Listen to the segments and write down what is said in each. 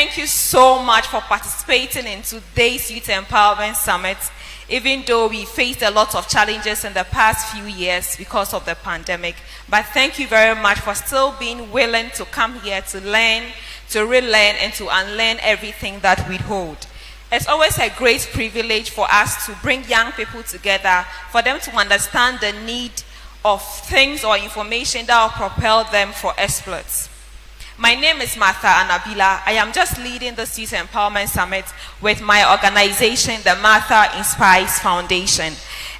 thank you so much for participating in today's Youth Empowerment Summit. Even though we faced a lot of challenges in the past few years because of the pandemic. But thank you very much for still being willing to come here to learn, to relearn, and to unlearn everything that we hold. It's always a great privilege for us to bring young people together, for them to understand the need of things or information that will propel them for exploits. My name is Martha Anabila. I am just leading the Youth Empowerment Summit with my organization, the Martha Inspires Foundation.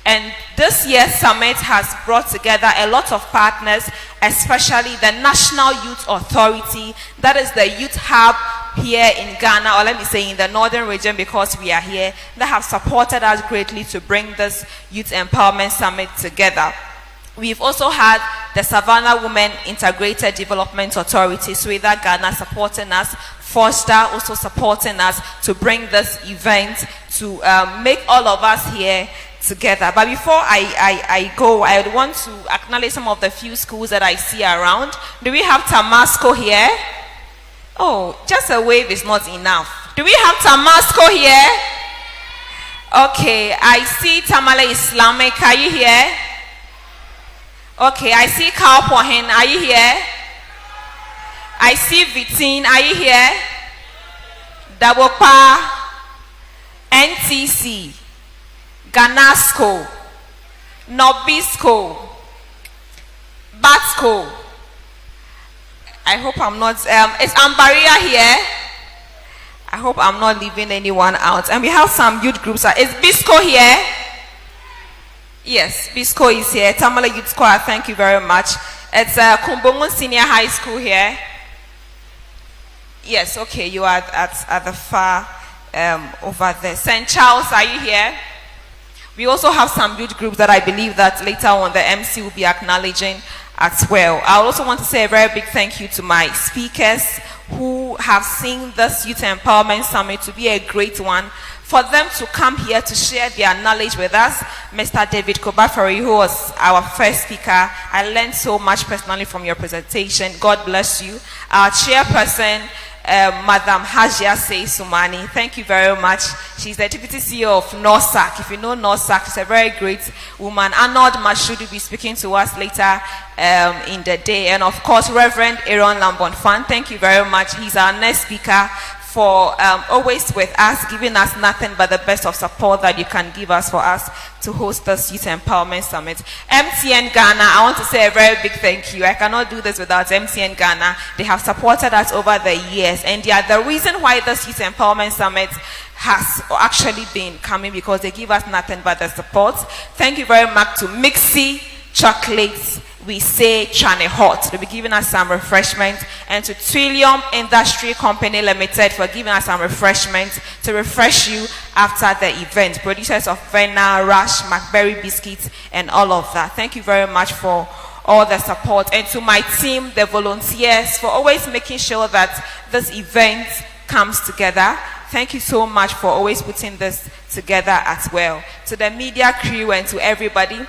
And this year's summit has brought together a lot of partners, especially the National Youth Authority, that is the youth hub here in Ghana, or let me say in the northern region because we are here, that have supported us greatly to bring this Youth Empowerment Summit together. We've also had the Savannah Women Integrated Development Authority, Sweden Ghana, supporting us, Foster also supporting us to bring this event to make all of us here together. But before I go, I would want to acknowledge some of the few schools that I see around. Do we have Tamasco here? Oh, just a wave is not enough. Do we have Tamasco here? Okay, I see Tamale Islamic. Are you here? Okay, I see Kaupohen. Are you here? I see Vitin. Are you here? Dabopa, NTC, Ganasco, Nobisco, Batsco. I hope I'm not, is Ambaria here? I hope I'm not leaving anyone out. And we have some youth groups. Is Bisco here? Yes, Bisco is here. Tamale Youth Choir, thank you very much. It's Kumbongun Senior High School here. Yes, okay, you are at the far over there. St. Charles, are you here? We also have some youth groups that I believe that later on the MC will be acknowledging as well. I also want to say a very big thank you to my speakers who have seen this Youth Empowerment Summit to be a great one. For them to come here to share their knowledge with us, Mr. David Kobafari, who was our first speaker. I learned so much personally from your presentation. God bless you. Our chairperson, Madam Hajia Sumani, thank you very much. She's the Deputy CEO of NORSAC. If you know NORSAC, she's a very great woman. Arnold Mashoud will be speaking to us later in the day. And of course, Reverend Aaron Lambonfan, thank you very much. He's our next speaker, for always with us, giving us nothing but the best of support that you can give us for us to host this Youth Empowerment Summit. MTN Ghana, I want to say a very big thank you. I cannot do this without MTN Ghana. They have supported us over the years, and they are the reason why this Youth Empowerment Summit has actually been coming, because they give us nothing but the support. Thank you very much to Mixie Chocolates. We say Chane Hot. They'll be giving us some refreshment. And to Trillium Industry Company Limited for giving us some refreshment to refresh you after the event. Producers of Venna, Rush, McBerry Biscuits, and all of that. Thank you very much for all the support. And to my team, the volunteers, for always making sure that this event comes together. Thank you so much for always putting this together as well. To the media crew and to everybody.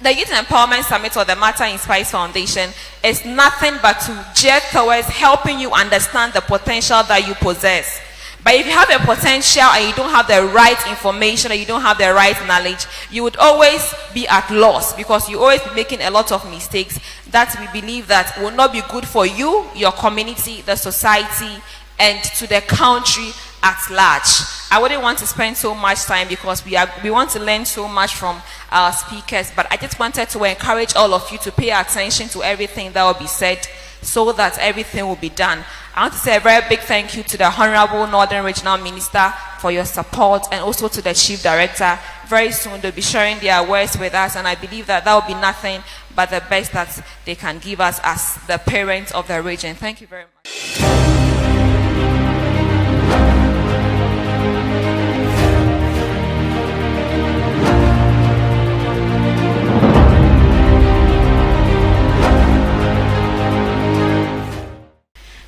The Youth Empowerment Summit or the Martha Inspires Foundation is nothing but to gear towards helping you understand the potential that you possess. But if you have a potential and you don't have the right information or you don't have the right knowledge, you would always be at loss, because you always be making a lot of mistakes that we believe that will not be good for you, your community, the society, and to the country at large. I wouldn't want to spend so much time because we want to learn so much from our speakers, but I just wanted to encourage all of you to pay attention to everything that will be said so that everything will be done. I want to say a very big thank you to the Honorable Northern Regional Minister for your support, and also to the Chief Director. Very soon they'll be sharing their words with us, and I believe that that will be nothing but the best that they can give us as the parents of the region. Thank you very much.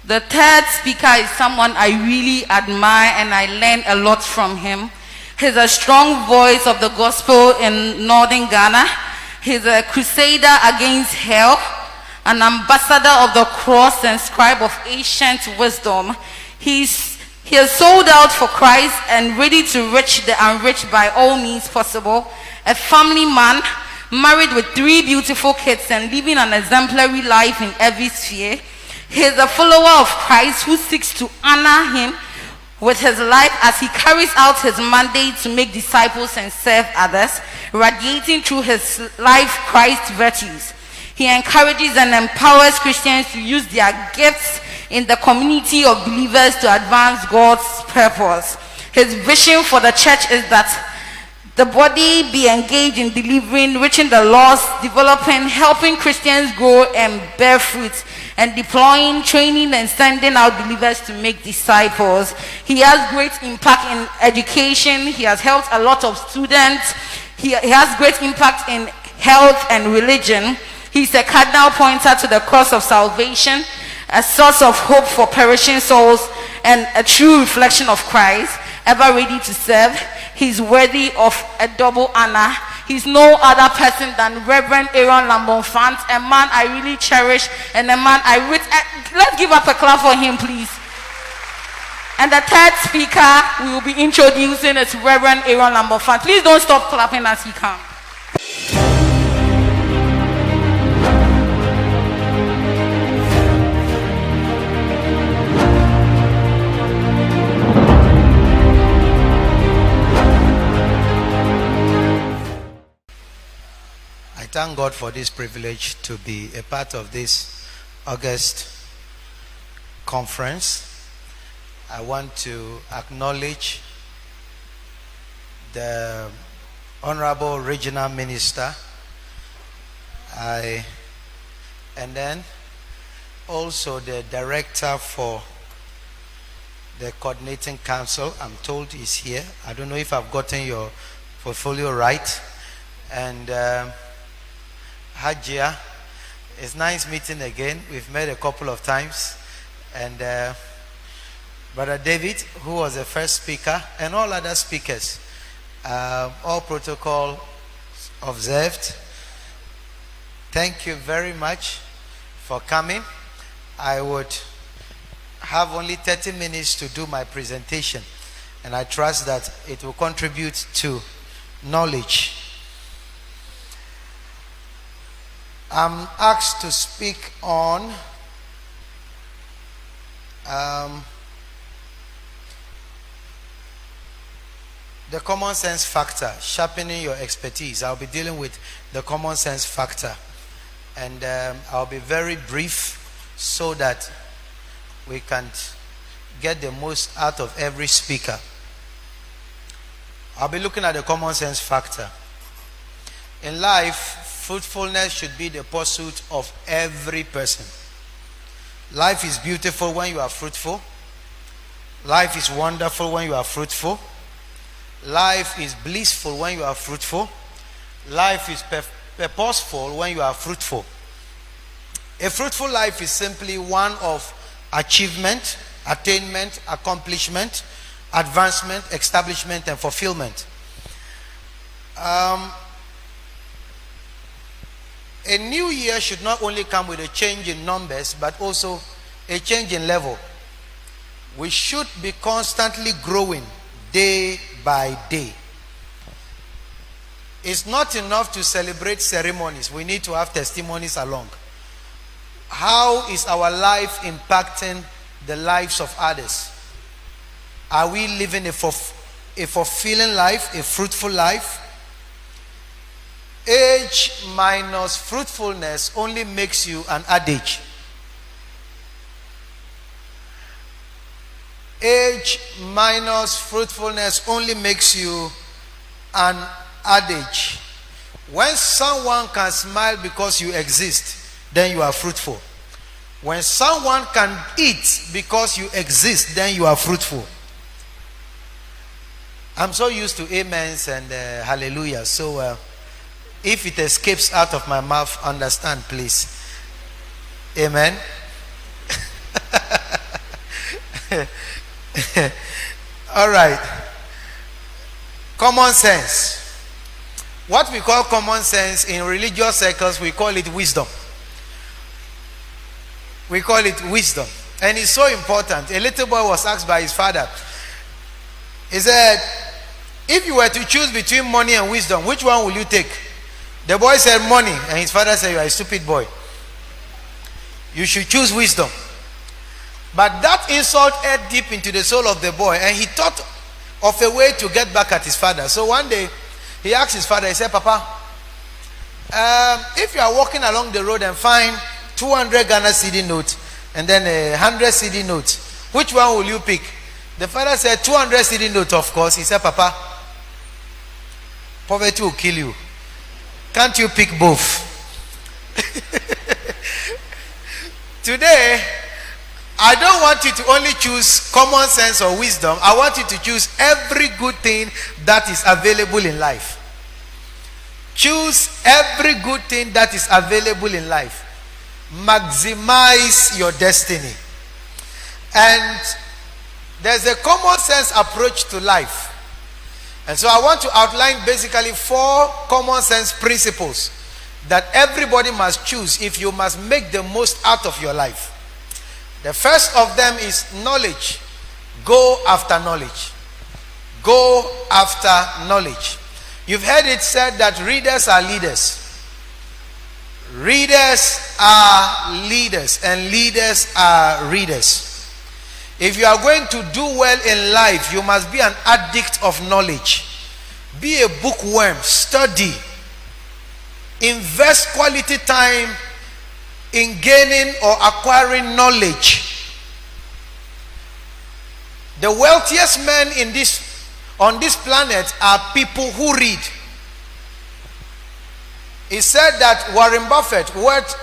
The third speaker is someone I really admire, and I learn a lot from him. He's a strong voice of the gospel in northern Ghana. He's a crusader against hell, an ambassador of the cross and scribe of ancient wisdom. He's He is sold out for Christ and ready to reach the unreached by all means possible. A family man, married with 3 beautiful kids and living an exemplary life in every sphere. He is a follower of Christ who seeks to honor him with his life as he carries out his mandate to make disciples and serve others, radiating through his life Christ's virtues. He encourages and empowers Christians to use their gifts in the community of believers to advance God's purpose. His vision for the church is that the body be engaged in delivering, reaching the lost, developing, helping Christians grow and bear fruit, and deploying, training, and sending out believers to make disciples. He has great impact in education. He has helped a lot of students. He has great impact in health and religion. He's a cardinal pointer to the cross of salvation, a source of hope for perishing souls, and a true reflection of Christ, ever ready to serve. He's worthy of a double honor. He's no other person than Reverend Aaron Lambonfant, a man I really cherish and a man I really... Let's give up a clap for him, please. And the third speaker we will be introducing is Reverend Aaron Lambonfant. Please don't stop clapping as he comes. Thank God for this privilege to be a part of this August conference. I want to acknowledge the Honorable Regional Minister, and then also the Director for the Coordinating Council. I'm told is here. I don't know if I've gotten your portfolio right. And Hajia, it's nice meeting again. We've met a couple of times. And Brother David, who was the first speaker, and all other speakers, all protocol observed. Thank you very much for coming. I would have only 30 minutes to do my presentation, and I trust that it will contribute to knowledge. I'm asked to speak on the common sense factor, sharpening your expertise. I'll be dealing with the common sense factor, and I'll be very brief so that we can get the most out of every speaker. I'll be looking at the common sense factor. In life, fruitfulness should be the pursuit of every person. Life is beautiful when you are fruitful. Life is wonderful when you are fruitful. Life is blissful when you are fruitful. Life is purposeful when you are fruitful. A fruitful life is simply one of achievement, attainment, accomplishment, advancement, establishment, and fulfillment. A new year should not only come with a change in numbers, but also a change in level. We should be constantly growing day by day. It's not enough to celebrate ceremonies. We need to have testimonies along. How is our life impacting the lives of others? Are we living a fulfilling life, a fruitful life? Age minus fruitfulness only makes you an adage. Age minus fruitfulness only makes you an adage. When someone can smile because you exist, then you are fruitful. When someone can eat because you exist, then you are fruitful. I'm so used to amens and hallelujah. So if it escapes out of my mouth, understand, please. Amen. All right. Common sense. What we call common sense in religious circles, we call it wisdom. We call it wisdom. And it's so important. A little boy was asked by his father. He said, if you were to choose between money and wisdom, which one will you take? The boy said money. And his father said, you are a stupid boy. You should choose wisdom. But that insult ate deep into the soul of the boy. And he thought of a way to get back at his father. So one day, he asked his father, he said, Papa, if you are walking along the road and find 200 Ghana cedi note and then a 100 cedi note, which one will you pick? The father said, 200 cedi note, of course. He said, Papa, poverty will kill you. Can't you pick both? Today, I don't want you to only choose common sense or wisdom. I want you to choose every good thing that is available in life. Choose every good thing that is available in life. Maximize your destiny. And there's a common sense approach to life. And so I want to outline basically 4 common sense principles that everybody must choose if you must make the most out of your life. The first of them is knowledge. Go after knowledge. Go after knowledge. You've heard it said that readers are leaders. Readers are leaders, and leaders are readers. If you are going to do well in life, you must be an addict of knowledge. Be a bookworm. Study. Invest quality time in gaining or acquiring knowledge. The wealthiest men on this planet are people who read. He said that Warren Buffett, worth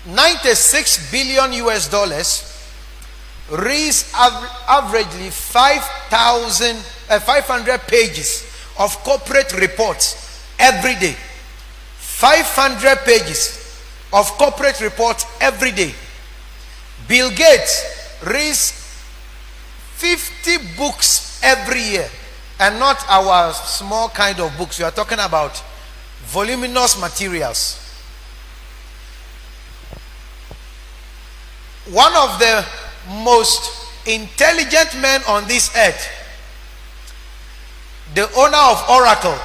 96 billion US dollars, reads averagely 500 pages of corporate reports every day. 500 pages of corporate reports every day. Bill Gates reads 50 books every year, and not our small kind of books. We are talking about voluminous materials. One of the most intelligent men on this earth, the owner of Oracle,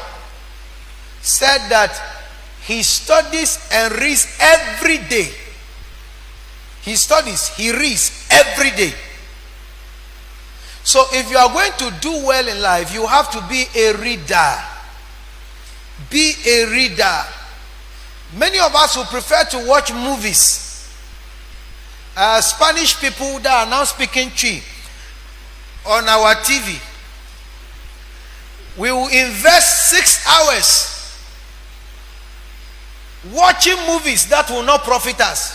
said that he studies and reads every day. He studies, he reads every day. So if you are going to do well in life, you have to be a reader. Be a reader. Many of us will prefer to watch movies. Spanish people that are now speaking Chi on our TV. We will invest 6 hours watching movies that will not profit us.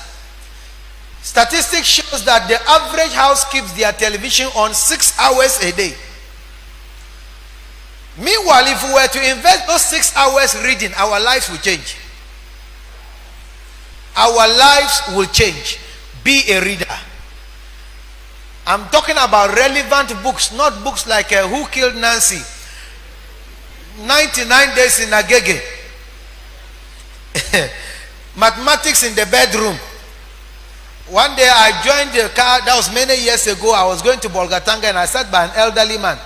Statistics shows that the average house keeps their television on 6 hours a day. Meanwhile, if we were to invest those 6 hours reading, our lives will change. Our lives will change. Be a reader. I'm talking about relevant books, not books like Who Killed Nancy, 99 Days in Agege, Mathematics in the Bedroom. One day I joined the car, that was many years ago. I was going to Bolgatanga and I sat by an elderly man.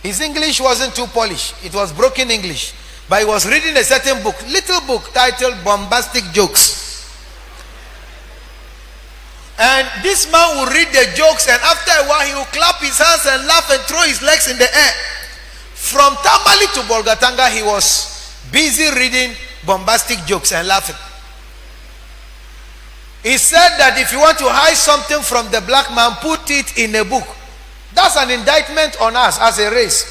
His English wasn't too polished. It was broken English. But he was reading a certain book, little book titled Bombastic Jokes. And this man will read the jokes, and after a while he will clap his hands and laugh and throw his legs in the air. From Tamale to Bolgatanga, he was busy reading bombastic jokes and laughing. He said that if you want to hide something from the black man, put it in a book. That's an indictment on us as a race.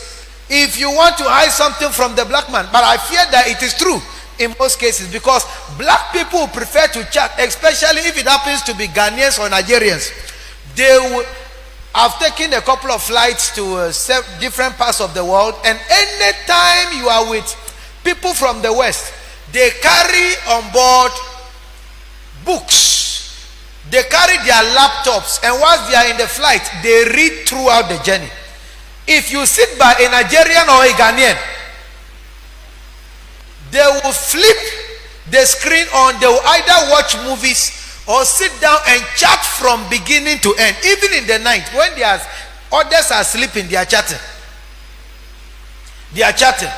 If you want to hide something from the black man, but I fear that it is true in most cases, because black people prefer to chat, especially if it happens to be Ghanaians or Nigerians. They will have taken a couple of flights to different parts of the world, and anytime you are with people from the West, they carry on board books. They carry their laptops, and whilst they are in the flight, they read throughout the journey. If you sit by a Nigerian or a Ghanaian, they will flip the screen on. They will either watch movies or sit down and chat from beginning to end. Even in the night, when others are sleeping, they are chatting. They are chatting.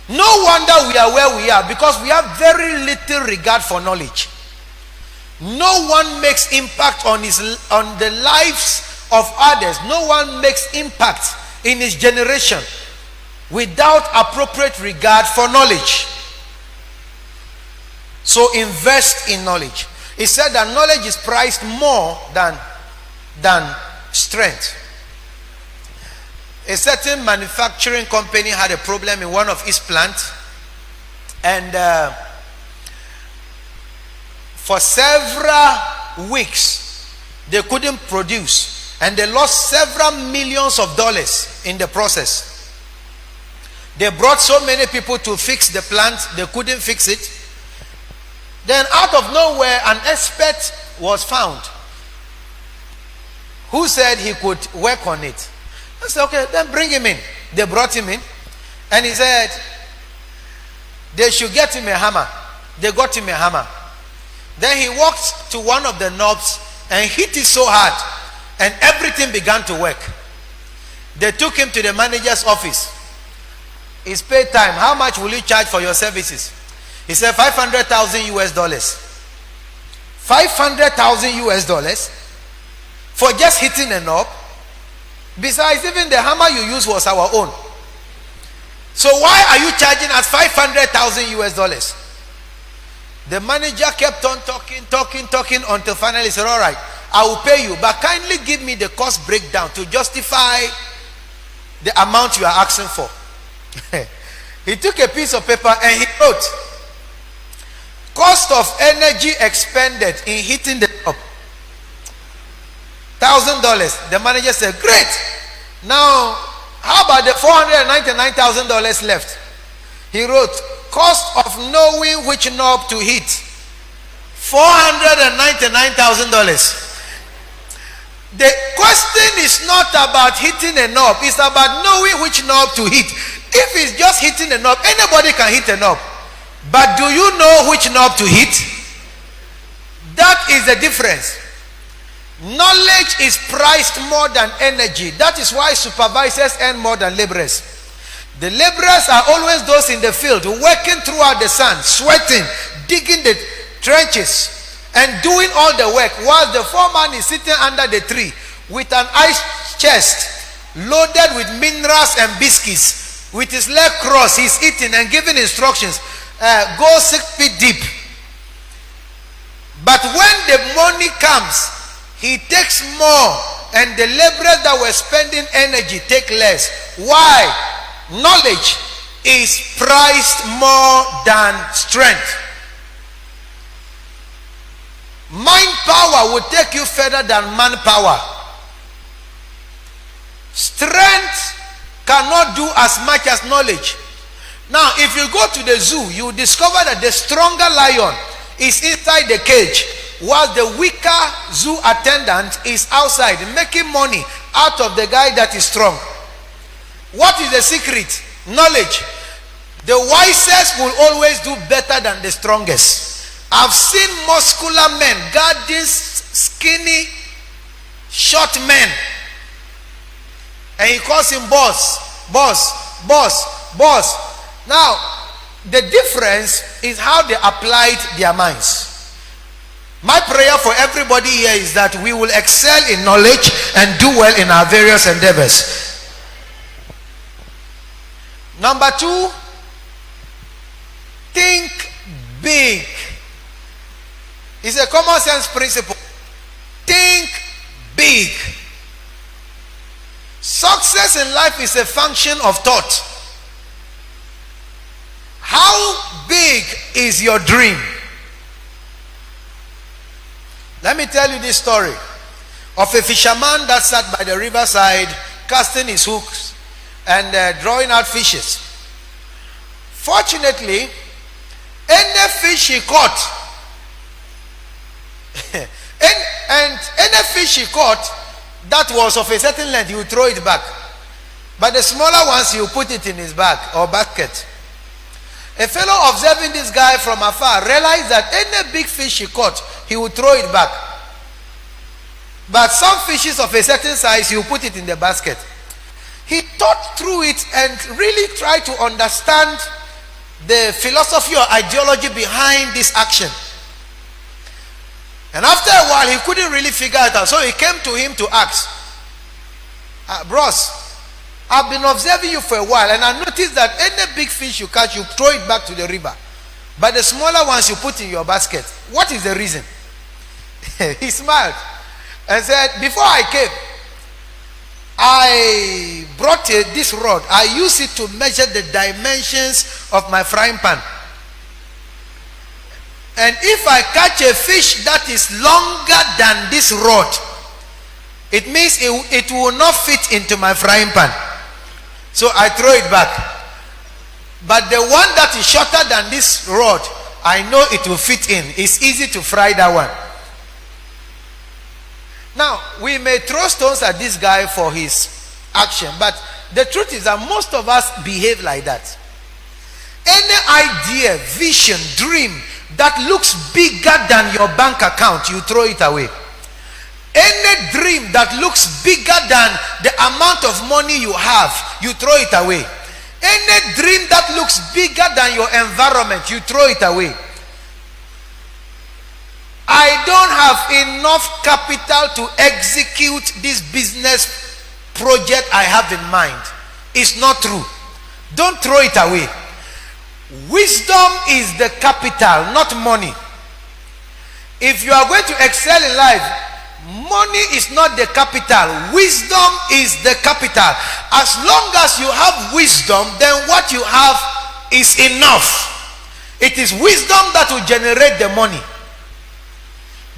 No wonder we are where we are, because we have very little regard for knowledge. No one makes impact on the lives of others. No one makes impact in his generation without appropriate regard for knowledge. So invest in knowledge. He said that knowledge is priced more than strength. A certain manufacturing company had a problem in one of its plants, and for several weeks they couldn't produce, and they lost several millions of dollars in the process. They brought so many people to fix the plant, they couldn't fix it. Then out of nowhere, an expert was found who said he could work on it. I said, okay, then bring him in. They brought him in, and he said they should get him a hammer. They got him a hammer. Then he walked to one of the knobs and hit it so hard, and everything began to work. They took him to the manager's office. It's pay time. How much will you charge for your services? He said $500,000 US. $500,000 US for just hitting a knob. Besides, even the hammer you used was our own. So why are you charging us $500,000 US? The manager kept on talking until finally he said, all right, I will pay you, but kindly give me the cost breakdown to justify the amount you are asking for. He took a piece of paper and he wrote, cost of energy expended in heating the knob, $1,000. The manager said, great. Now, how about the $499,000 left? He wrote, cost of knowing which knob to hit, $499,000. The question is not about hitting a knob, it's about knowing which knob to hit. If it's just hitting a knob, anybody can hit a knob. But do you know which knob to hit? That is the difference. Knowledge is priced more than energy. That is why supervisors earn more than laborers. The laborers are always those in the field, working throughout the sun, sweating, digging the trenches, and doing all the work, while the foreman is sitting under the tree with an ice chest loaded with minerals and biscuits. With his leg crossed, he's eating and giving instructions. Go 6 feet deep. But when the money comes, he takes more, and the laborers that were spending energy take less. Why? Knowledge is priced more than strength. Mind power will take you further than manpower. Strength cannot do as much as knowledge. Now, if you go to the zoo, you discover that the stronger lion is inside the cage, while the weaker zoo attendant is outside making money out of the guy that is strong. What is the secret? Knowledge. The wisest will always do better than the strongest. I've seen muscular men guarding skinny, short men, and he calls him boss. Now, the difference is how they applied their minds. My prayer for everybody here is that we will excel in knowledge and do well in our various endeavors. Number 2, think big. It's a common sense principle. Think big. Success in life is a function of thought. How big is your dream? Let me tell you this story of a fisherman that sat by the riverside casting his hooks and drawing out fishes. Fortunately, any fish he caught and any fish he caught that was of a certain length, he would throw it back. But the smaller ones, he would put it in his bag or basket. A fellow observing this guy from afar realized that any big fish he caught, he would throw it back. But some fishes of a certain size, he would put it in the basket. He thought through it and really tried to understand the philosophy or ideology behind this action. And after a while, he couldn't really figure it out. So he came to him to ask, bros, I've been observing you for a while, and I noticed that any big fish you catch, you throw it back to the river. But the smaller ones you put in your basket. What is the reason? He smiled and said, before I came, I brought this rod. I use it to measure the dimensions of my frying pan. And if I catch a fish that is longer than this rod, it means it will not fit into my frying pan. So I throw it back. But the one that is shorter than this rod, I know it will fit in. It's easy to fry that one. Now, we may throw stones at this guy for his action, but the truth is that most of us behave like that. Any idea, vision, dream that looks bigger than your bank account, you throw it away. Any dream that looks bigger than the amount of money you have, you throw it away. Any dream that looks bigger than your environment, you throw it away. I don't have enough capital to execute this business project I have in mind. It's not true. Don't throw it away. Wisdom is the capital, not money. If you are going to excel in life, money is not the capital. Wisdom is the capital. As long as you have wisdom, then what you have is enough. It is wisdom that will generate the money.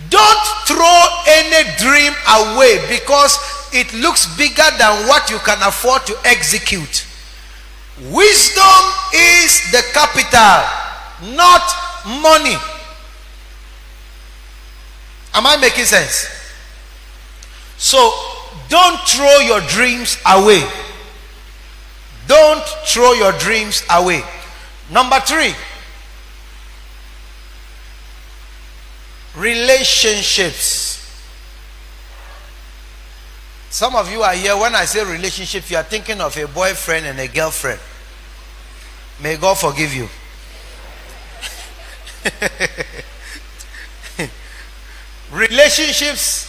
Don't throw any dream away because it looks bigger than what you can afford to execute. Wisdom is the capital, not money. Am I making sense? So, don't throw your dreams away. Don't throw your dreams away. Number 3. Relationships. Some of you are here. When I say relationship, you are thinking of a boyfriend and a girlfriend. May God forgive you. Relationships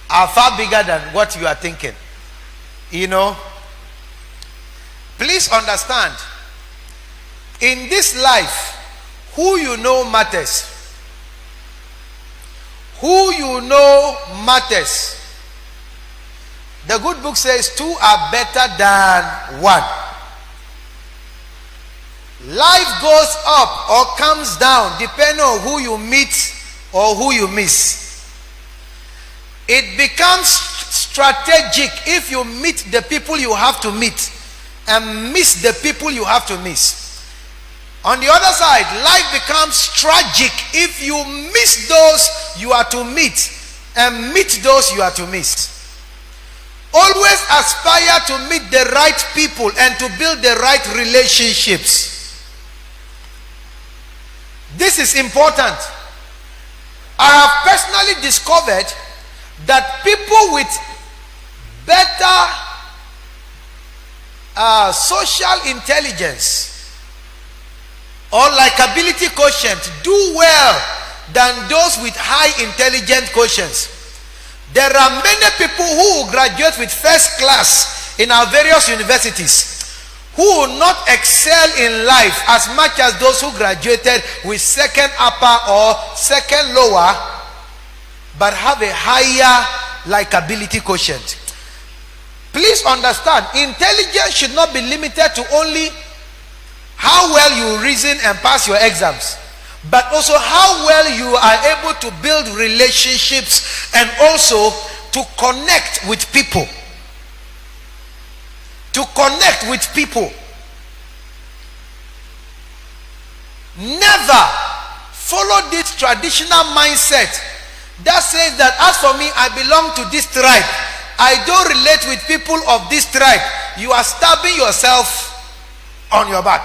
are far bigger than what you are thinking. You know, please understand, in this life, who you know matters. Who you know matters. The good book says 2 are better than 1. Life goes up or comes down depending on who you meet or who you miss. It becomes strategic if you meet the people you have to meet and miss the people you have to miss. On the other side, life becomes tragic if you miss those you are to meet and meet those you are to miss. Always aspire to meet the right people and to build the right relationships. This is important. I have personally discovered that people with better social intelligence or likability quotient do well than those with high intelligent quotients. There are many people who graduate with first class in our various universities who will not excel in life as much as those who graduated with second upper or second lower but have a higher likability quotient. Please understand, intelligence should not be limited to only how well you reason and pass your exams, but also how well you are able to build relationships and also to connect with people. To connect with people. Never follow this traditional mindset that says that as for me, I belong to this tribe. I don't relate with people of this tribe. You are stabbing yourself on your back.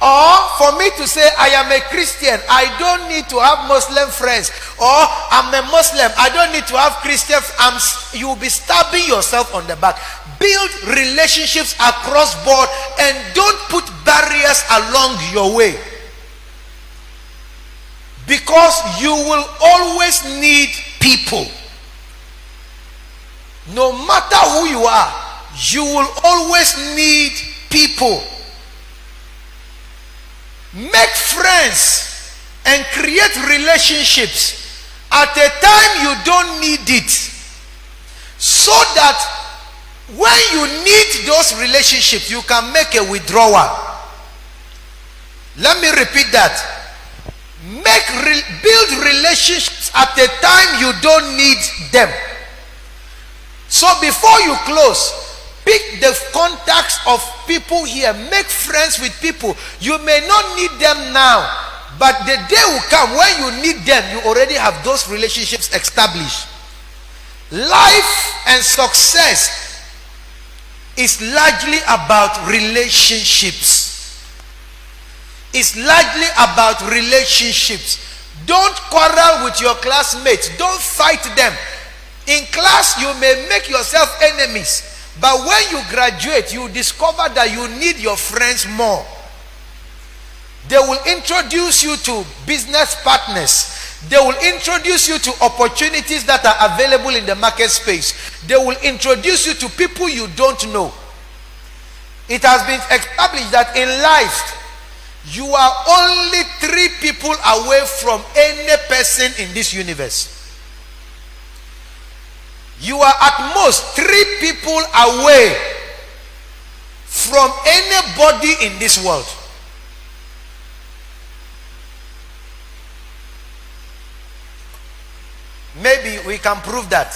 Or for me to say I am a Christian, I don't need to have Muslim friends. Or I'm a Muslim, I don't need to have Christian. You will be stabbing yourself on the back. Build relationships across board and don't put barriers along your way. Because you will always need people. No matter who you are, you will always need people. Make friends and create relationships at a time you don't need it, so that when you need those relationships, you can make a withdrawal. Let me repeat that. Build relationships at a time you don't need them. So before you close, pick the contacts of people here. Make friends with people. You may not need them now, but the day will come when you need them. You already have those relationships established. Life and success is largely about relationships. It's largely about relationships. Don't quarrel with your classmates. Don't fight them. In class, you may make yourself enemies. But when you graduate, you discover that you need your friends more. They will introduce you to business partners. They will introduce you to opportunities that are available in the market space. They will introduce you to people you don't know. It has been established that in life, you are only 3 people away from any person in this universe. You are at most 3 people away from anybody in this world. Maybe we can prove that.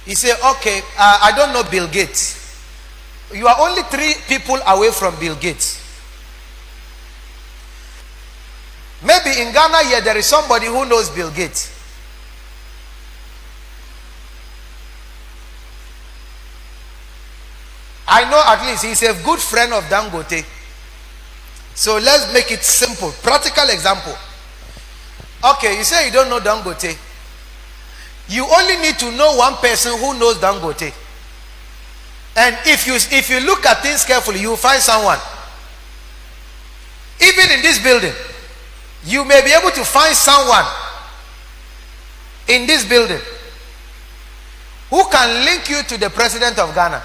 You say, okay, I don't know Bill Gates. You are only 3 people away from Bill Gates. Maybe in Ghana here there is somebody who knows Bill Gates. I know at least he's a good friend of Dangote. So let's make it simple. Practical example. Okay, you say you don't know Dangote. You only need to know one person who knows Dangote. And if you look at things carefully, you will find someone. Even in this building, you may be able to find someone in this building who can link you to the president of Ghana.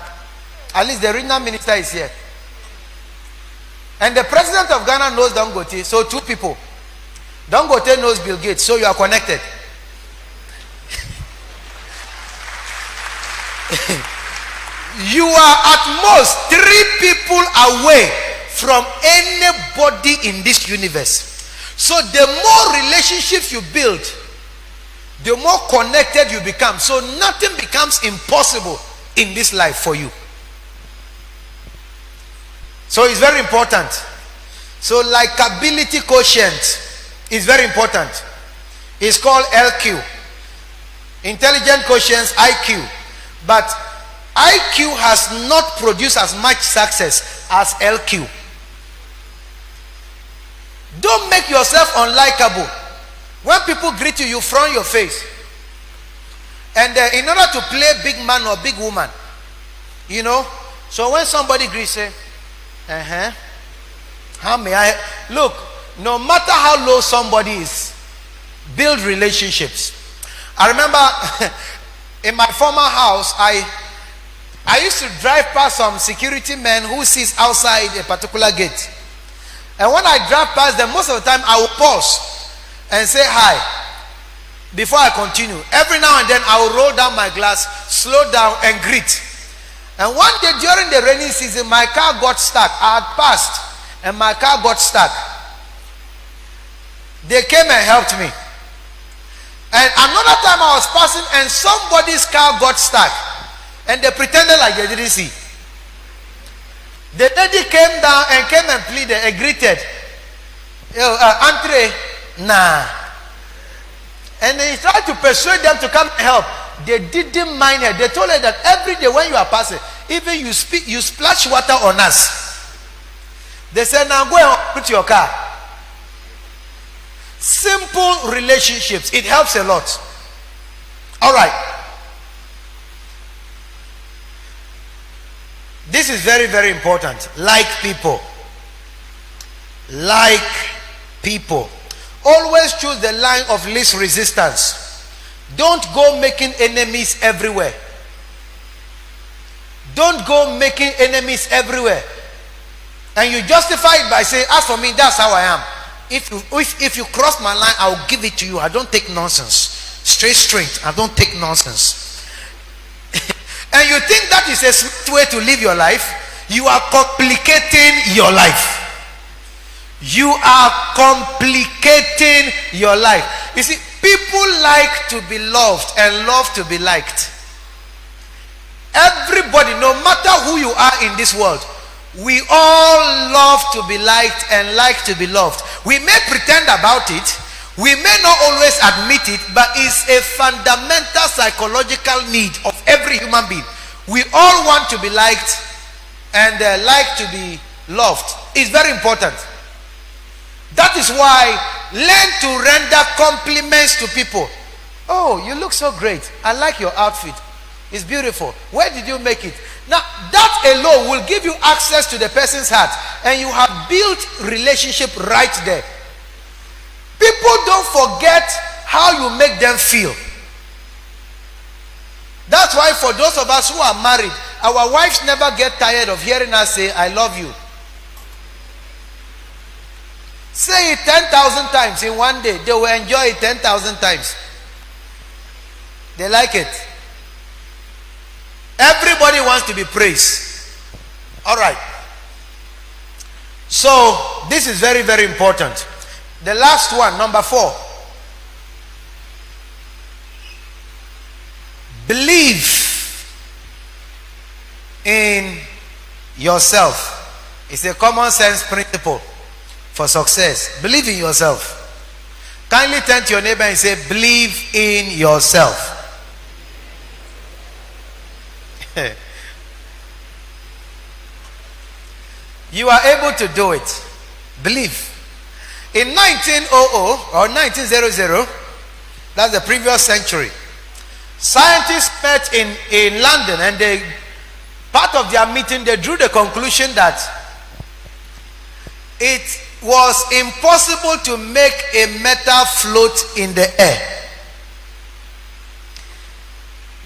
At least the regional minister is here. And the president of Ghana knows Dangote, so 2 people. Dangote knows Bill Gates, so you are connected. You are at most 3 people away from anybody in this universe. So the more relationships you build, the more connected you become. So nothing becomes impossible in this life for you. So it's very important. So likability quotient is very important. It's called LQ. Intelligent quotients, IQ. But IQ has not produced as much success as LQ. Don't make yourself unlikable. When people greet you, you frown your face. And in order to play big man or big woman, you know, so when somebody greets, say, how may I? Look, no matter how low somebody is, build relationships. I remember in my former house, I used to drive past some security men who sits outside a particular gate. And when I drive past them, most of the time I will pause and say hi before I continue. Every now and then I will roll down my glass, slow down and greet. And one day during the rainy season, my car got stuck. I had passed and my car got stuck. They came and helped me. And another time I was passing and somebody's car got stuck. And they pretended like they didn't see. The lady came down and came and pleaded and greeted. Entree, nah. And they tried to persuade them to come and help. They didn't mind her. They told her that every day when you are passing, even you splash water on us. They said, now go and put your car. Simple relationships, it helps a lot. All right. This is very, very important. Like people. Like people. Always choose the line of least resistance. Don't go making enemies everywhere. Don't go making enemies everywhere. And you justify it by saying, as for me, that's how I am. If you cross my line, I'll give it to you. I don't take nonsense. Straight. I don't take nonsense. And you think that is a smart way to live your life? You are complicating your life. You are complicating your life. You see, people like to be loved and love to be liked. Everybody, no matter who you are in this world, we all love to be liked and like to be loved. We may pretend about it, we may not always admit it, but it's a fundamental psychological need of every human being. We all want to be liked and like to be loved. It's very important. That is why learn to render compliments to people. Oh, you look so great. I like your outfit. It's beautiful. Where did you make it? Now, that alone will give you access to the person's heart, and you have built relationship right there. People don't forget how you make them feel. That's why for those of us who are married, our wives never get tired of hearing us say, I love you. Say it 10,000 times in one day. They will enjoy it 10,000 times. They like it. Everybody wants to be praised. All right. So, this is very, very important. The last one, number 4. Believe in yourself. It's a common sense principle for success. Believe in yourself. Kindly turn to your neighbor and say, believe in yourself. You are able to do it. Believe. In 1900 or 1900, that's the previous century, scientists met in London, and part of their meeting, they drew the conclusion that it was impossible to make a metal float in the air.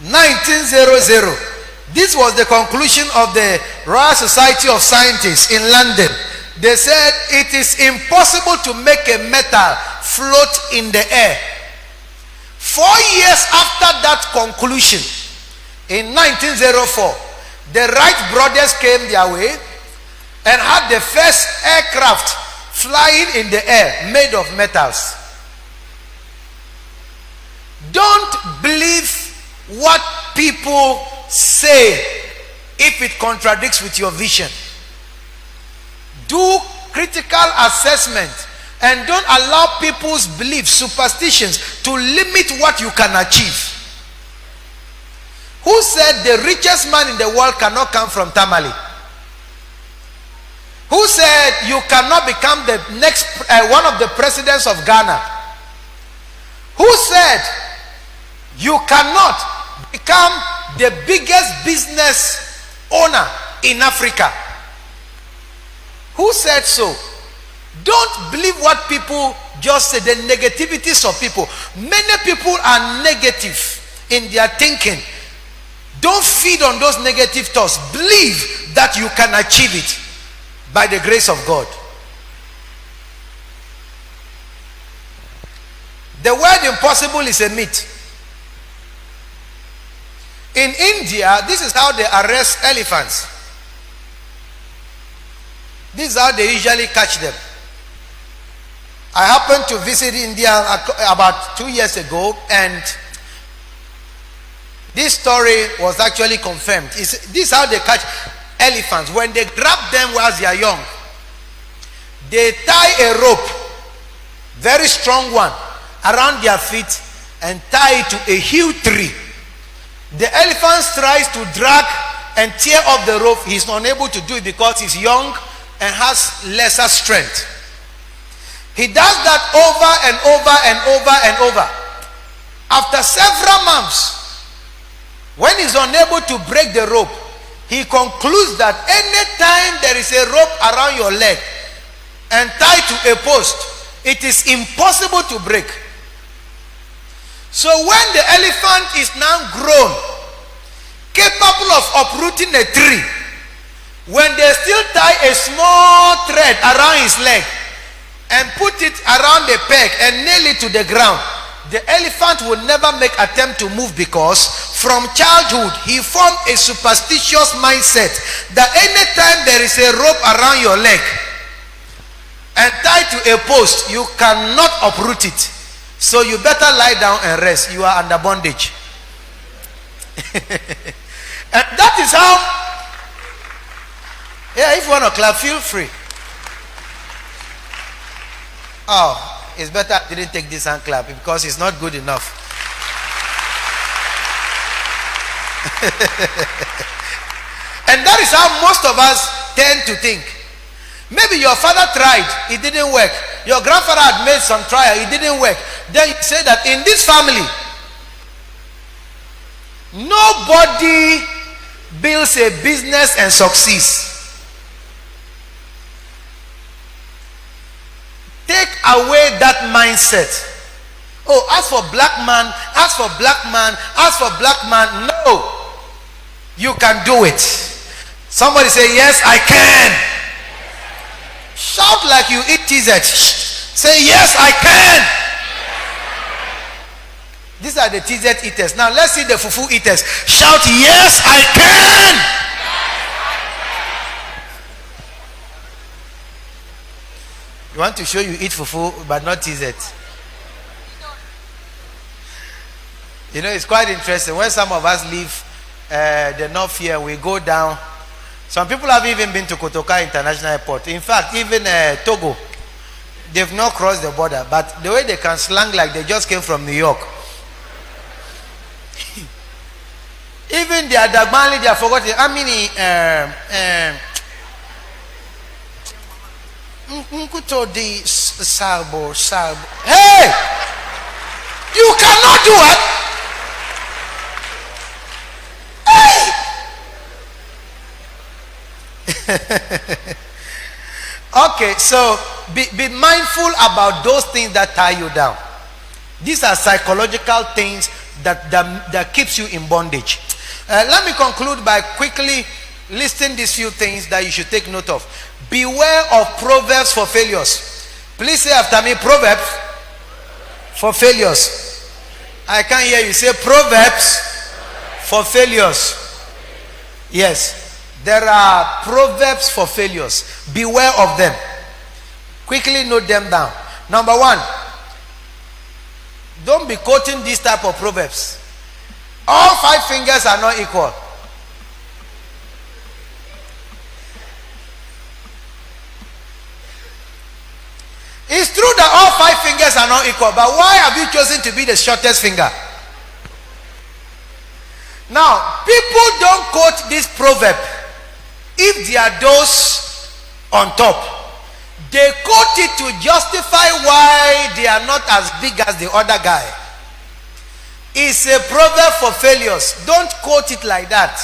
1900. This was the conclusion of the Royal Society of Scientists in London. They said it is impossible to make a metal float in the air. 4 years after that conclusion, in 1904, the Wright brothers came their way and had the first aircraft flying in the air made of metals. Don't believe what people say if it contradicts with your vision. Do critical assessment and don't allow people's beliefs, superstitions to limit what you can achieve. Who said the richest man in the world cannot come from Tamale? Who said you cannot become the next one of the presidents of Ghana? Who said you cannot become the biggest business owner in Africa? Who said so? Don't believe what people just say, the negativities of people. Many people are negative in their thinking. Don't feed on those negative thoughts. Believe that you can achieve it by the grace of God. The word impossible is a myth. In India, this is how they arrest elephants. This is how they usually catch them. I happened to visit India about 2 years ago, and this story was actually confirmed. This is how they catch elephants. When they grab them whilst they are young, they tie a rope, very strong one, around their feet and tie it to a huge tree. The elephant tries to drag and tear off the rope. He's unable to do it because he's young and has lesser strength. He does that over and over and over and over. After several months, when he's unable to break the rope, he concludes that anytime there is a rope around your leg and tied to a post, it is impossible to break. So when the elephant is now grown, capable of uprooting a tree, when they still tie a small thread around his leg and put it around the peg and nail it to the ground, the elephant will never make attempt to move, because from childhood he formed a superstitious mindset that anytime there is a rope around your leg and tied to a post, you cannot uproot it. So you better lie down and rest. You are under bondage. And that is how, yeah, if you want to clap, feel free. Oh, it's better I didn't take this hand clap, because it's not good enough. And that is how most of us tend to think. Maybe your father tried, it didn't work. Your grandfather had made some trial, it didn't work. Then you say that in this family, nobody builds a business and succeeds. Take away that mindset. Oh, as for black man, as for black man, as for black man. No, you can do it. Somebody say, yes, I can. Shout like you eat TZ. Say, yes, I can. These are the TZ eaters. Now let's see the fufu eaters. Shout, yes, I can. You want to show you eat fufu but not TZ. You know, it's quite interesting. When some of us leave the north here, we go down. Some people have even been to Kotoka International Airport. In fact, even Togo, they've not crossed the border. But the way they can slang like they just came from New York. Even the Adagbali, they have forgotten. How many hey, you cannot do it. Hey. Okay, so be mindful about those things that tie you down. These are psychological things that keeps you in bondage. Let me conclude by quickly listing these few things that you should take note of. Beware of proverbs for failures. Please say after me, proverbs for failures. I can't hear you. Say proverbs for failures. Yes, there are proverbs for failures. Beware of them. Quickly note them down. Number one, don't be quoting this type of proverbs. All 5 fingers are not equal. It's true that all 5 fingers are not equal, but why have you chosen to be the shortest finger? Now, people don't quote this proverb if they are those on top. They quote it to justify why they are not as big as the other guy. It's a proverb for failures. Don't quote it like that.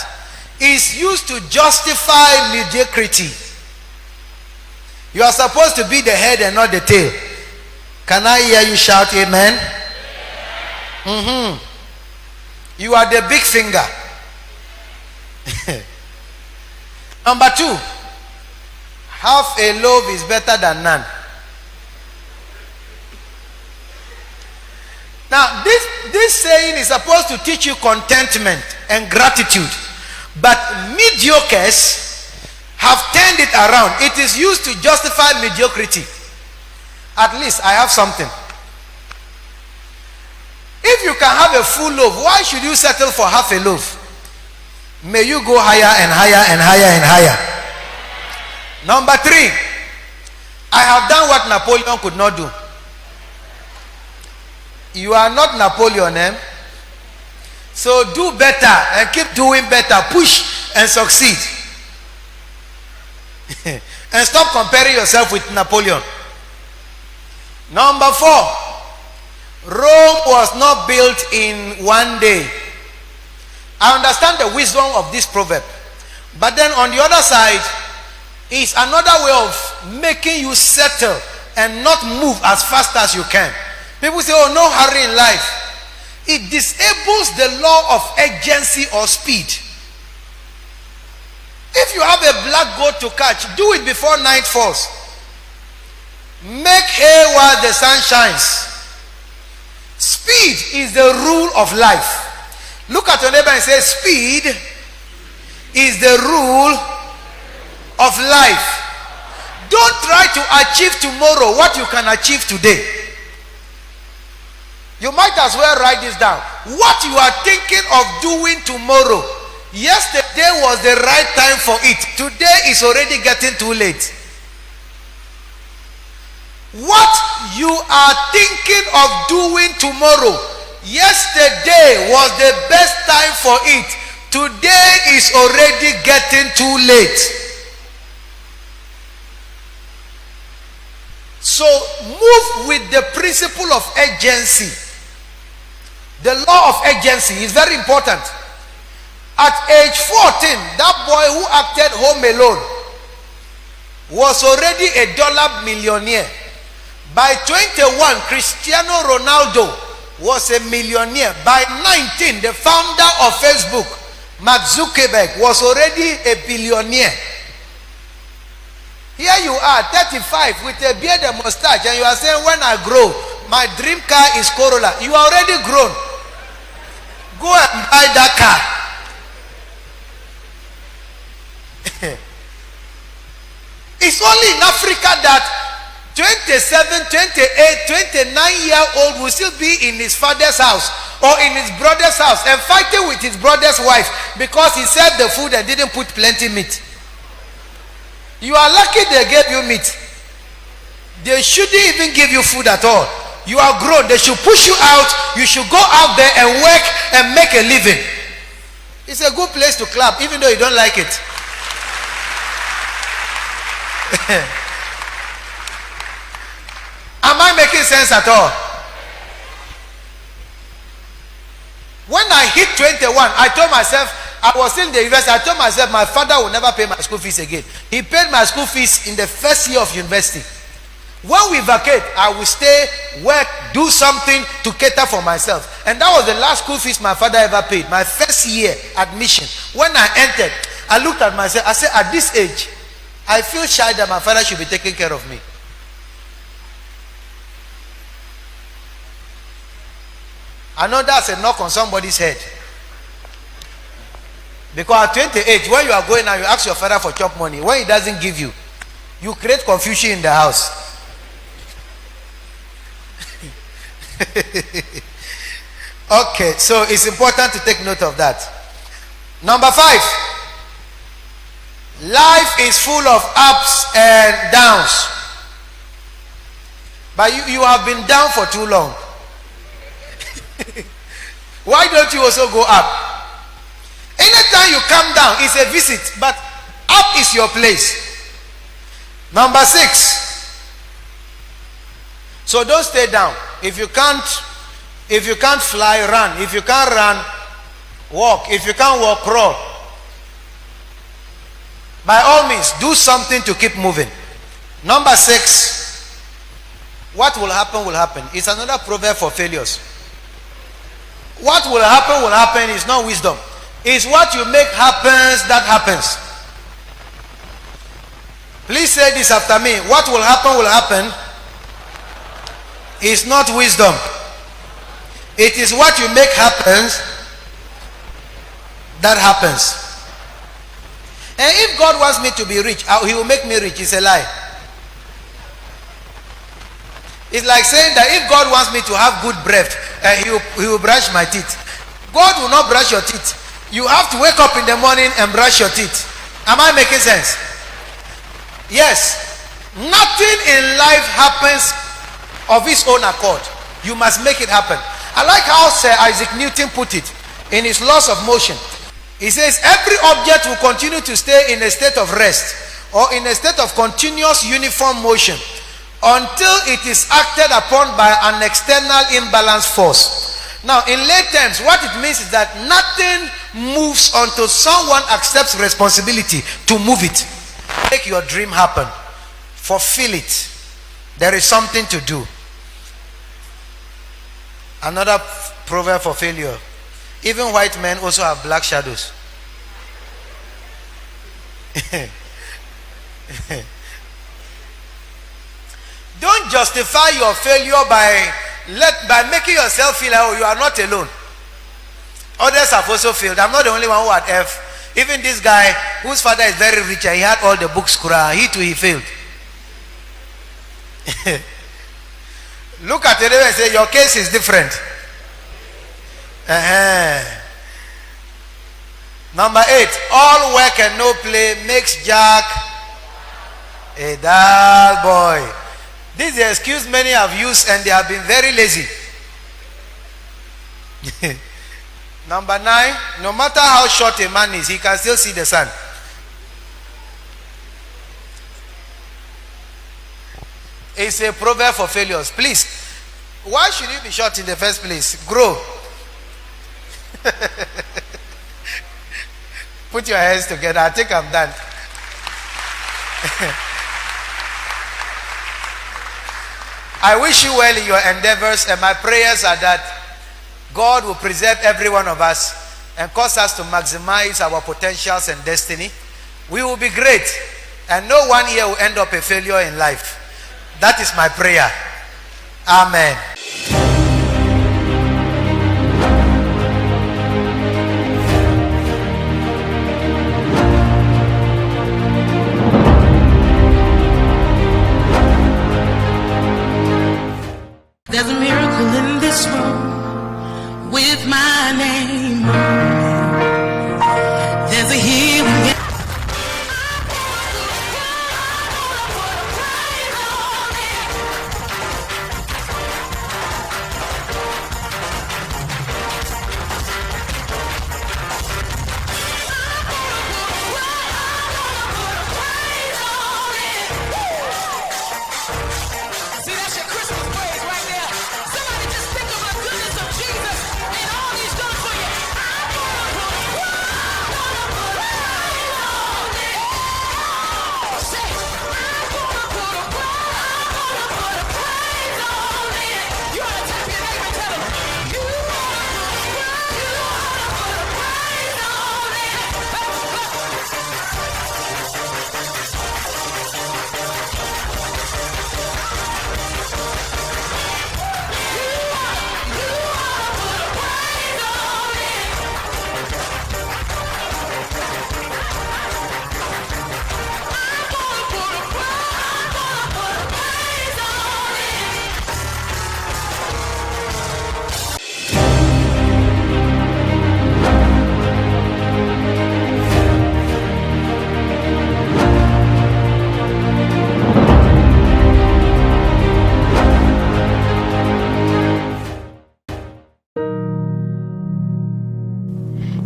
It's used to justify mediocrity. You are supposed to be the head and not the tail. Can I hear you shout amen? You are the big finger. Number 2, half a loaf is better than none. Now, this saying is supposed to teach you contentment and gratitude. But mediocres have turned it around. It is used to justify mediocrity. At least I have something. If you can have a full loaf, why should you settle for half a loaf? May you go higher and higher and higher and higher. Number 3, I have done what Napoleon could not do. You are not Napoleon, eh? So do better and keep doing better. Push and succeed. And stop comparing yourself with Napoleon. Number 4, Rome was not built in one day. I understand the wisdom of this proverb. But then on the other side is another way of making you settle and not move as fast as you can. People say, oh, no hurry in life. It disables the law of urgency or speed. If you have a black goat to catch, do it before night falls. Make hay while the sun shines. Speed is the rule of life. Look at your neighbor and say, speed is the rule of life. Don't try to achieve tomorrow what you can achieve today. You might as well write this down. What you are thinking of doing tomorrow, yesterday was the right time for it. Today is already getting too late. What you are thinking of doing tomorrow, yesterday was the best time for it. Today is already getting too late. So move with the principle of urgency. The law of urgency is very important. At age 14, that boy who acted Home Alone was already $1 millionaire. By 21, Cristiano Ronaldo was a millionaire. By 19, the founder of Facebook, Mark Zuckerberg, was already a billionaire. Here you are, 35, with a beard and mustache, and you are saying, when I grow, my dream car is Corolla. You are already grown. Go and buy that car. It's only in Africa that 27, 28, 29-year-old will still be in his father's house or in his brother's house and fighting with his brother's wife because he served the food and didn't put plenty meat. You are lucky they gave you meat. They shouldn't even give you food at all. You are grown. They should push you out. You should go out there and work and make a living. It's a good place to clap even though you don't like it. Am I making sense at all? When I hit 21, I told myself, I was in the university, I told myself my father will never pay my school fees again. He paid my school fees in the first year of university. When we vacate, I will stay, work, do something to cater for myself. And that was the last school fees my father ever paid. My first year admission. When I entered, I looked at myself, I said, at this age, I feel shy that my father should be taking care of me. I know that's a knock on somebody's head. Because at 28, when you are going and you ask your father for chop money, when he doesn't give you, you create confusion in the house. Okay, so it's important to take note of that. Number 5. Life is full of ups and downs. But you have been down for too long. Why don't you also go up? Anytime you come down, it's a visit, but up is your place. Number 6. So don't stay down. If you can't fly, run. If you can't run, walk. If you can't walk, crawl. By all means, do something to keep moving. Number 6. What will happen will happen. It's another proverb for failures. What will happen is not wisdom. It's what you make happens that happens. Please say this after me. What will happen is not wisdom. It is what you make happens that happens. And if God wants me to be rich, he will make me rich. It's a lie. It's like saying that if God wants me to have good breath, he will brush my teeth. God will not brush your teeth. You have to wake up in the morning and brush your teeth. Am I making sense? Yes. Nothing in life happens of its own accord. You must make it happen. I like how Sir Isaac Newton put it in his laws of motion. He says every object will continue to stay in a state of rest or in a state of continuous uniform motion until it is acted upon by an external imbalanced force. Now, in lay terms, what it means is that nothing moves until someone accepts responsibility to move it. Make your dream happen. Fulfill it. There is something to do. Another proverb for failure. Even white men also have black shadows. Don't justify your failure by making yourself feel like, oh, you are not alone. Others have also failed. I'm not the only one who had F. Even this guy whose father is very rich and he had all the books, Quran, he too, he failed. Look at it and say, your case is different. Number 8, all work and no play makes Jack a dull boy. This is the excuse many have used and they have been very lazy. Number 9, no matter how short a man is, he can still see the sun. It's a proverb for failures. Please, why should you be short in the first place? Grow. Put your hands together. I think I'm done. I wish you well in your endeavors, and my prayers are that God will preserve every one of us and cause us to maximize our potentials and destiny. We will be great, and no one here will end up a failure in life. That is my prayer. Amen. There's a miracle in this room with my name on it. There's a healing.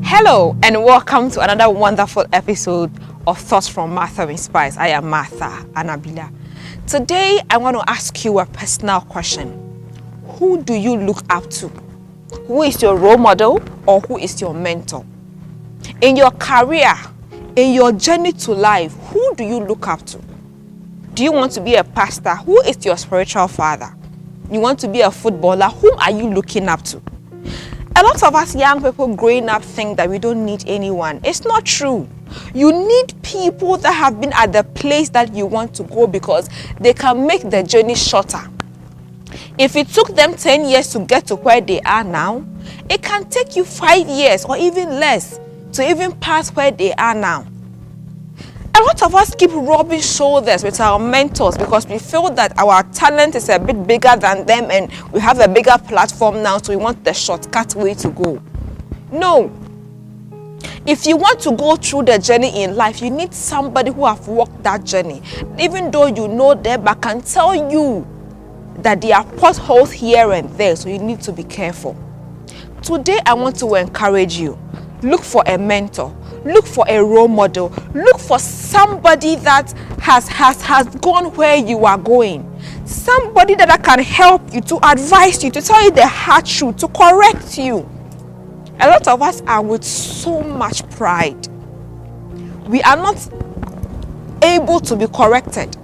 Hello and welcome to another wonderful episode of Thoughts from Martha Inspires. I am Martha Anabila. Today I want to ask you a personal question. Who do you look up to? Who is your role model or who is your mentor? In your career, in your journey to life, who do you look up to? Do you want to be a pastor? Who is your spiritual father? You want to be a footballer? Whom are you looking up to? A lot of us young people growing up think that we don't need anyone. It's not true. You need people that have been at the place that you want to go because they can make the journey shorter. If it took them 10 years to get to where they are now, it can take you 5 years or even less to even pass where they are now. A lot of us keep rubbing shoulders with our mentors because we feel that our talent is a bit bigger than them and we have a bigger platform now, so we want the shortcut way to go. No. If you want to go through the journey in life, you need somebody who have walked that journey. Even though you know them, but can tell you that there are potholes here and there, so you need to be careful. Today, I want to encourage you. Look for a mentor. look for a role model. Look for somebody that has gone where you are going. Somebody that can help you, to advise you, to tell you the hard truth, to correct you. A lot of us are with so much pride. We are not able to be corrected.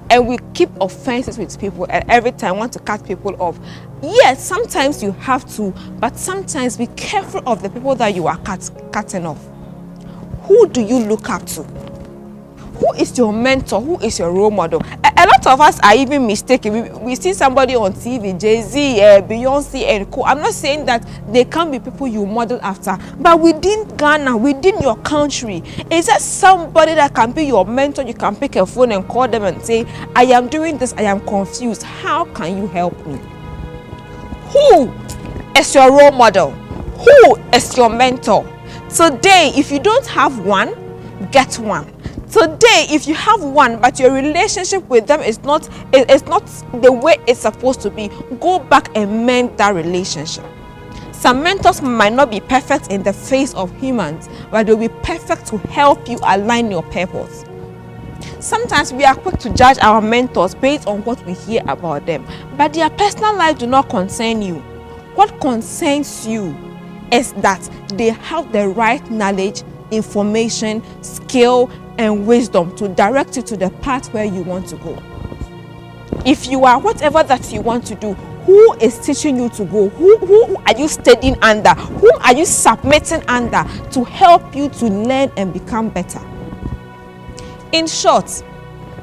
And we keep offenses with people and every time want to cut people off. Yes, sometimes you have to, but sometimes be careful of the people that you are cutting off. Who do you look up to? Who is your mentor? Who is your role model? A lot of us are even mistaken. We see somebody on TV, Jay-Z, Beyonce and co. I'm not saying that they can't be people you model after, but within Ghana, within your country, is there somebody that can be your mentor? You can pick a phone and call them and say, I am doing this, I am confused. How can you help me? Who is your role model? Who is your mentor? Today, if you don't have one, get one. Today, if you have one, but your relationship with them is not the way it's supposed to be, go back and mend that relationship. Some mentors might not be perfect in the face of humans, but they'll be perfect to help you align your purpose. Sometimes we are quick to judge our mentors based on what we hear about them, but their personal life do not concern you. What concerns you is that they have the right knowledge, information, skill, and wisdom to direct you to the path where you want to go. If you are whatever that you want to do, who is teaching you to go? Who are you studying under? Whom are you submitting under to help you to learn and become better? In short,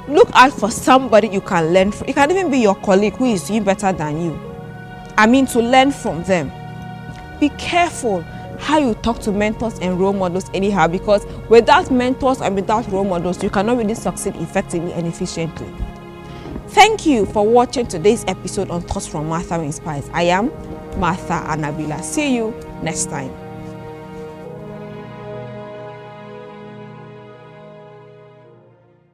look out for somebody you can learn from. It can even be your colleague who is doing better than you. To learn from them. Be careful how you talk to mentors and role models anyhow, because without mentors and without role models, you cannot really succeed effectively and efficiently. Thank you for watching today's episode on Thoughts from Martha Inspires. I am Martha Anabila. See you next time.